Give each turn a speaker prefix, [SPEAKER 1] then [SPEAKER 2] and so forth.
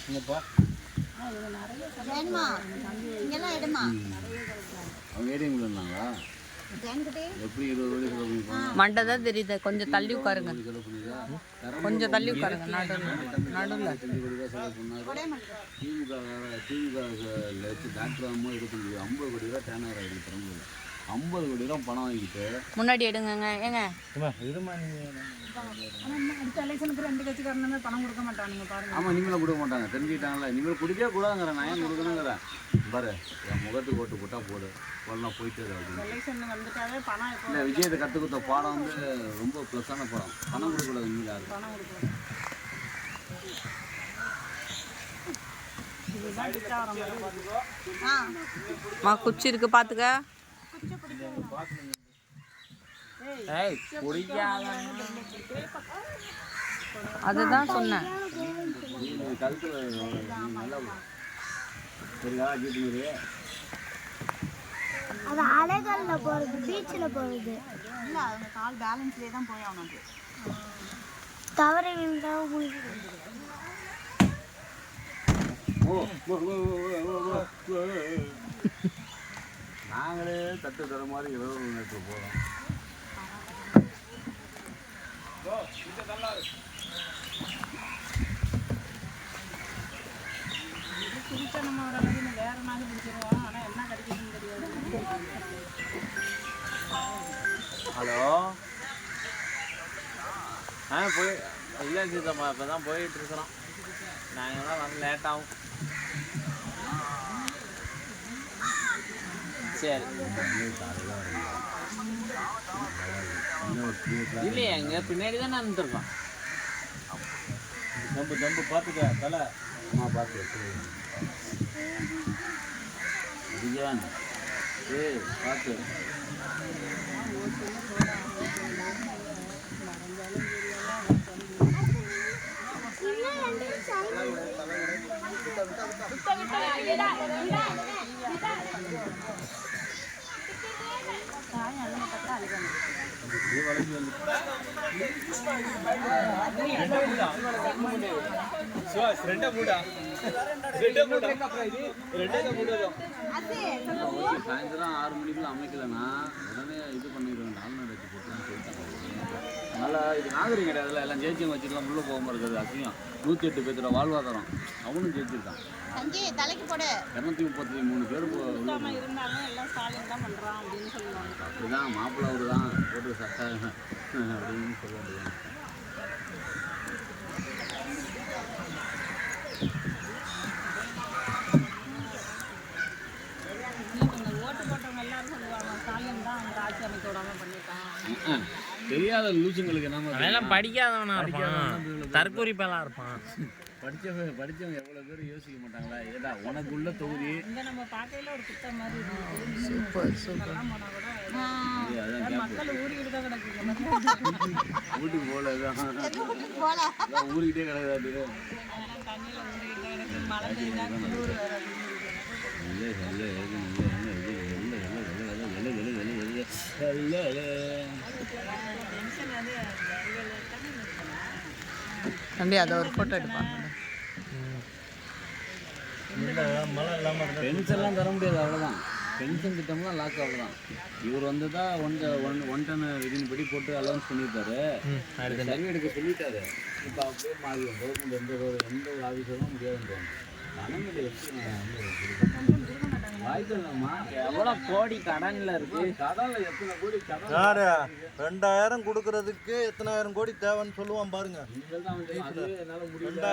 [SPEAKER 1] இங்கப்பா
[SPEAKER 2] ஏன்மா இங்கெல்லாம் எடுமா
[SPEAKER 3] அவங்க ஏடிஎம் இருந்தாங்களா எப்படி 20 கோடி செலவு பண்ணிருப்பாங்க?
[SPEAKER 4] மண்டை தான் தெரியுது. கொஞ்சம் தள்ளி உட்காருங்க, கொஞ்சம் தள்ளி உட்காருங்க. நடுவில்
[SPEAKER 3] 25 கோடி ரூபா செலவு பண்ணாரு. திமுக வச்சு டாக்டர் ஆகும்போது 50 கோடி ரூபா டேன் ஓவர் ஆகிருக்கு பெரம்பலூர். 50 கோடி ரூபா பணம் வாங்கிட்டு
[SPEAKER 4] முன்னாடி எடுங்க. ஏங்க
[SPEAKER 2] அடுத்த எலெக்ஷனுக்கு 2 கட்சிக்காரனுமே பணம் கொடுக்க மாட்டானுங்க பாருங்க.
[SPEAKER 3] ஆமாம், இனிமேல் கொடுக்க மாட்டாங்க, தெரிஞ்சுக்கிட்டாங்களா? இனிமேல் குடிக்கவே கூடாதுங்கிறேன். நான் ஏன் கொடுக்கணுங்கிறேன் பாரு. என் முகத்துக்கு ஓட்டு போட்டால் போடு, போடலாம் போயிட்டு அப்படின்னு.
[SPEAKER 2] எலெக்ஷன் வந்துட்டாவே பணம்
[SPEAKER 3] இல்லை, விஜயத்தை கற்றுக் கொடுத்த பாடம் வந்து ரொம்ப ப்ளஸ்ஸான பாடம். பணம் கொடுக்கக்கூடாது இனிமேல் யாரும்.
[SPEAKER 2] பணம் கொடுக்கணும்.
[SPEAKER 4] குச்சி இருக்கு பாத்துக்க. அதுதான் சொன்னேன்.
[SPEAKER 5] அது அலைகள்ல போறது, பீச்சில் போறது
[SPEAKER 2] இல்லை, அவங்க கால் பேலன்ஸ்லேயே தான் போய் அவனுக்கு
[SPEAKER 5] தவறி விழுந்தா
[SPEAKER 3] நாங்களே தட்டு தர மாதிரி 20 மீட்டர் போகிறோம்.
[SPEAKER 2] பிடிச்சா நம்ம ஒரு வேற நாள் பிடிச்சிருவோம். ஆனால் என்ன கிடைக்குதுன்னு தெரியாது.
[SPEAKER 1] ஹலோ, போய் இல்லை சீதம்மா, இப்போ தான் போயிட்டு இருக்கிறோம். நாங்கள் தான் வந்து லேட் ஆகும். சரி, இல்லையே எங்க பின்னாடி தான் நின்றுருக்கோம்.
[SPEAKER 3] ஜம்பு பார்த்துக்க தலை. அம்மா பார்த்து விஜயான் பார்த்து. சாயந்தரம் 6 மணிக்குள்ள அமைக்கலன்னா உடனே இது பண்ணிடுவேன். நாலு வச்சு போட்டுன்னு சொல்லிட்டாங்க. அதனால இது நாகரிகம் கிடையாதுல. எல்லாம் ஜெயிச்சவங்க வச்சுக்கலாம், உள்ள போகாமல் இருக்கிறது அசிங்கம். 108 பேர்த்தோட வாழ்வாதாரம். அவனும் ஜெயிச்சிருக்கான். 233 பேர்
[SPEAKER 2] இருந்தாலும் எல்லாம் ஸ்டாலின் தான் பண்ணுறான் அப்படின்னு சொல்லுவாங்க.
[SPEAKER 3] அப்படிதான் மாப்பிள்ளை அவரு தான் போட்டு சட்டை அப்படின்னு சொல்ல முடியும். தெரியாத லூசுங்களுக்கு நம்ம
[SPEAKER 1] படிக்காதவனா இருப்பான், தற்கொறிப்பெல்லாம் இருப்பான்.
[SPEAKER 3] படிச்சவங்க எவ்வளவு பேர் யோசிக்க மாட்டாங்களா? ஏதா உனக்கு உள்ள தொகுதி
[SPEAKER 2] நம்ம பார்க்கையில ஒரு குத்த மாதிரி மக்கள் ஊறிக்கிட்டு தான் கிடக்குங்க.
[SPEAKER 3] வீட்டுக்கு போலதான் ஊருக்கிட்டே கிடக்காது.
[SPEAKER 2] தண்ணியில ஊறிக்கிட்டு கிடக்கு, மழை பெய்யுதா, குளிர் வேற.
[SPEAKER 4] தம்பி அதை ஒரு ஃபோட்டோ எடுப்பாங்க.
[SPEAKER 3] பென்ஷன்லாம் தர முடியாது, அவ்வளோதான். பென்ஷன் திட்டம்லாம் லாக் அவ்வளோதான். இவர் வந்து தான் 1 டன் விதின்படி போட்டு அலௌன்ஸ் பண்ணியிருக்காரு. சர்வே எடுக்க சொல்லிட்டாரு. இப்போ அப்படியே மாறிடும். கவர்மெண்ட் எந்த ஒரு ஆஃபீஸரும் முடியாதுன்னு
[SPEAKER 1] எவ்வளோ கோடி கடன்ல இருக்கு.
[SPEAKER 3] கடன்ல எத்தனை கோடி கடன்?
[SPEAKER 6] 2000 கொடுக்கறதுக்கு எத்தனாயிரம் கோடி தேவைன்னு சொல்லுவான் பாருங்க.
[SPEAKER 3] என்னால் முடியல.